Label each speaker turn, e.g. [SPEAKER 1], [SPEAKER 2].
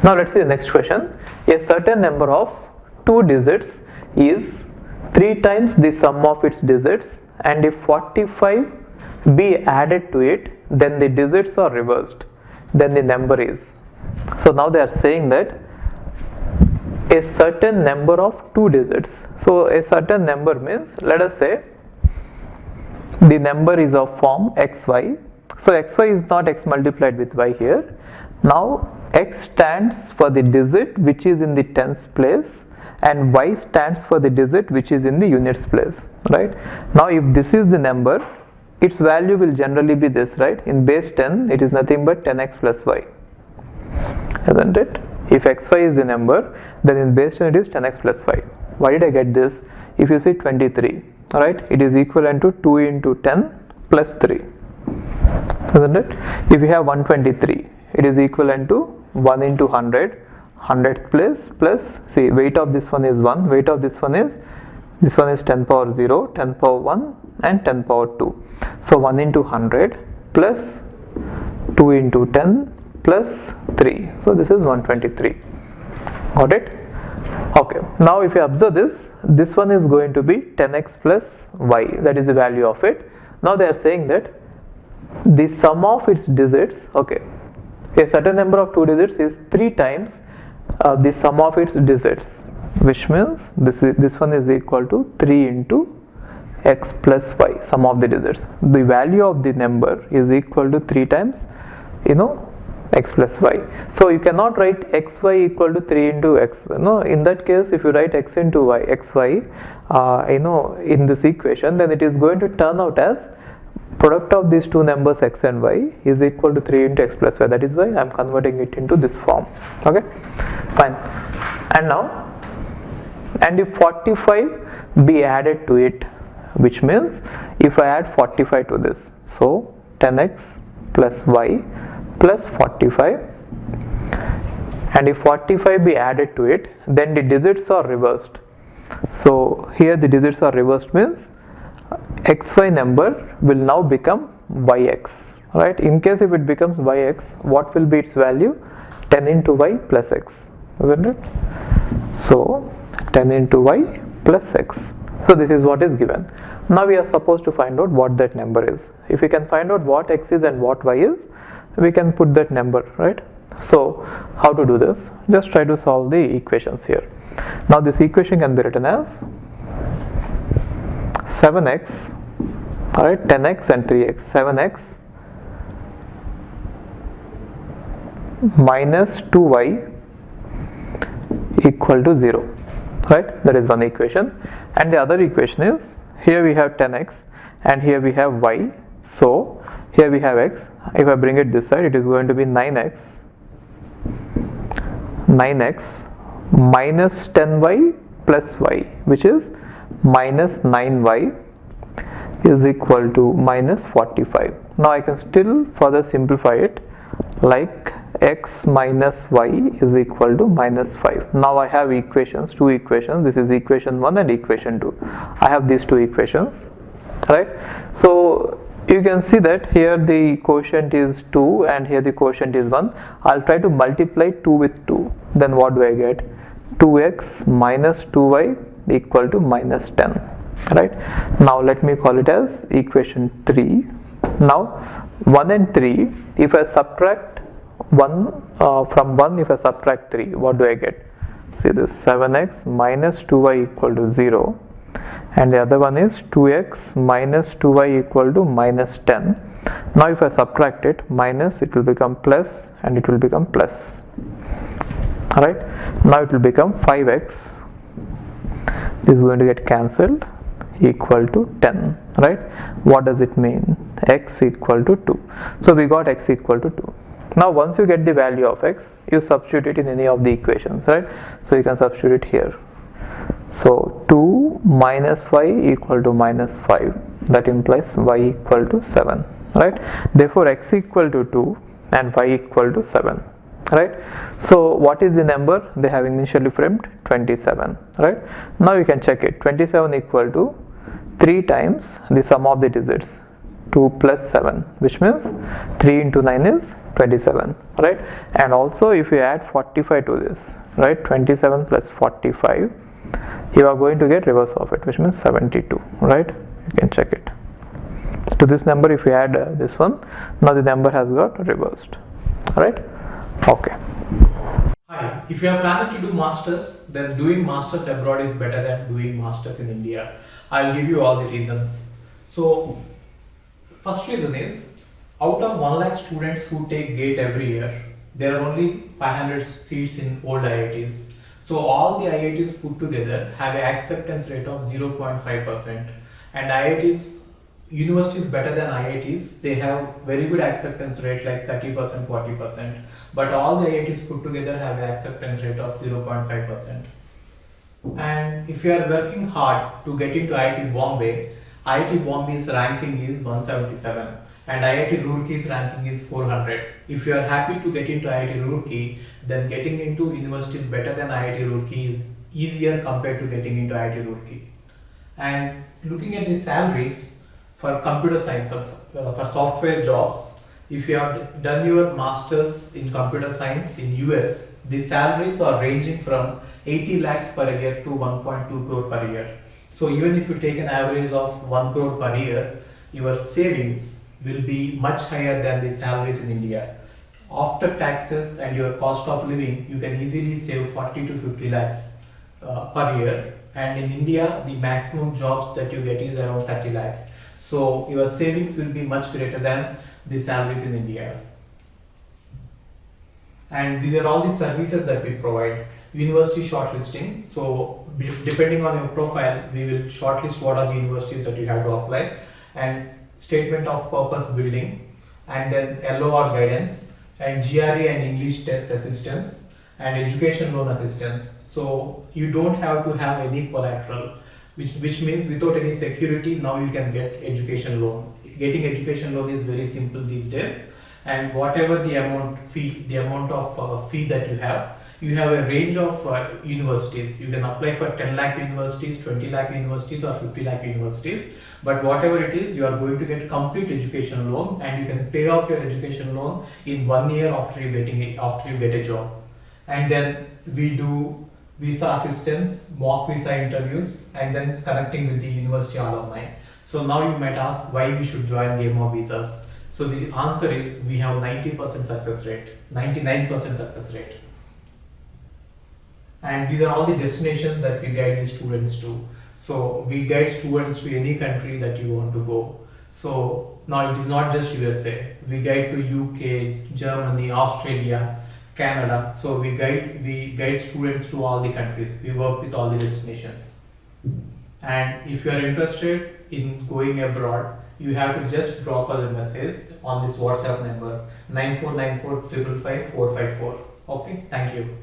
[SPEAKER 1] Now let's see the next question. A certain number of 2 digits is 3 times the sum of its digits, and if 45 be added to it, then the digits are reversed, then the number is. So now they are saying that a certain number of 2 digits. So a certain number means, let us say the number is of form xy. So xy is not x multiplied with y here. Now x stands for the digit which is in the tens place, and y stands for the digit which is in the units place, right? Now if this is the number, its value will generally be this, right? In base 10 it is nothing but 10x plus y, isn't it? If xy is the number, then in base 10 it is 10x plus y. Why did I get this? If you see 23, right, it is equivalent to 2 into 10 plus 3, isn't it? If you have 123, it is equivalent to 1 into 100, 100th place plus, see, weight of this one is 1, weight of this one is 10 power 0, 10 power 1 and 10 power 2. So 1 into 100 plus 2 into 10 plus 3. So this is 123. Got it? Okay. Now if you observe this one is going to be 10x plus y. That is the value of it. Now they are saying that the sum of its digits, okay, a certain number of 2 digits is 3 times the sum of its digits, which means this one is equal to 3 into x plus y, sum of the digits. The value of the number is equal to 3 times, x plus y. So you cannot write xy equal to 3 into x. In that case, if you write x into y, xy, in this equation, then it is going to turn out as product of these two numbers x and y is equal to 3 into x plus y. That is why I am converting it into this form. Okay, fine. And now, and if 45 be added to it, which means if I add 45 to this, so 10x plus y plus 45, and if 45 be added to it, then the digits are reversed. So here the digits are reversed means xy number will now become yx, right? In case if it becomes yx, what will be its value? 10 into y plus x, isn't it? So 10 into y plus x. So this is what is given. Now we are supposed to find out what that number is. If we can find out what x is and what y is, we can put that number, right? So how to do this? Just try to solve the equations here. Now this equation can be written as 7x, alright, 10x and 3x, 7x minus 2y equal to 0, right? That is one equation. And the other equation is, here we have 10x and here we have y. So here we have x. If I bring it this side, it is going to be 9x minus 10y plus y, which is minus 9y is equal to minus 45. Now I can still further simplify it like x minus y is equal to minus 5. Now I have equations, two equations. This is equation 1 and equation 2. I have these two equations, right? So you can see that here the quotient is 2 and here the quotient is 1. I'll try to multiply 2 with 2. Then what do I get? 2x minus 2y equal to minus 10, right? Now let me call it as equation 3. Now 1 and 3, if I subtract 1 from 1, if I subtract 3, what do I get? See this, 7x minus 2y equal to 0, and the other one is 2x minus 2y equal to minus 10. Now if I subtract it, minus, it will become plus, and it will become plus. Alright, now it will become 5x, this is going to get cancelled, equal to 10, right? What does it mean? X equal to 2. So we got x equal to 2. Now once you get the value of x, you substitute it in any of the equations, right? So you can substitute it here. So 2 minus y equal to minus 5, that implies y equal to 7, right? Therefore x equal to 2 and y equal to 7, right? So what is the number they have initially framed? 27, right? Now you can check it. 27 equal to 3 times the sum of the digits, 2 plus 7, which means 3 into 9 is 27, right? And also if you add 45 to this, right, 27 plus 45, you are going to get reverse of it, which means 72, right? You can check it. To this number, if you add this one, now the number has got reversed, right? Okay.
[SPEAKER 2] Hi, if you are planning to do masters, then doing masters abroad is better than doing masters in India. I'll give you all the reasons. So, first reason is, out of 1 lakh students who take GATE every year, there are only 500 seats in old IITs. So all the IITs put together have an acceptance rate of 0.5%, and IITs, universities better than IITs, they have very good acceptance rate like 30%, 40%, but all the IITs put together have an acceptance rate of 0.5%. And if you are working hard to get into IIT Bombay's ranking is 177 and IIT Roorkee's ranking is 400. If you are happy to get into IIT Roorkee, then getting into universities better than IIT Roorkee is easier compared to getting into IIT Roorkee. And looking at the salaries for computer science, for software jobs, if you have done your masters in computer science in US, the salaries are ranging from 80 lakhs per year to 1.2 crore per year. So even if you take an average of 1 crore per year, your savings will be much higher than the salaries in India. After taxes and your cost of living, you can easily save 40 to 50 lakhs per year. And in India, the maximum jobs that you get is around 30 lakhs. So your savings will be much greater than the salaries in India. And these are all the services that we provide. University shortlisting. So depending on your profile, we will shortlist what are the universities that you have to apply, and statement of purpose building, and then LOR guidance, and GRE and English test assistance, and education loan assistance. So you don't have to have any collateral, which means without any security, now you can get education loan. Getting education loan is very simple these days, and whatever the amount of fee that you have a range of universities. You can apply for 10 lakh universities, 20 lakh universities, or 50 lakh universities. But whatever it is, you are going to get complete education loan, and you can pay off your education loan in 1 year after you get a job. And then we do visa assistance, mock visa interviews, and then connecting with the university alumni. So now you might ask why we should join Game of Visas. So the answer is we have 90% success rate, 99% success rate. And these are all the destinations that we guide the students to. So we guide students to any country that you want to go. So now it is not just USA. We guide to UK, Germany, Australia, Canada. So we guide students to all the countries. We work with all the destinations. And if you are interested in going abroad, you have to just drop us a message on this WhatsApp number 9494 555 454. Okay, thank you.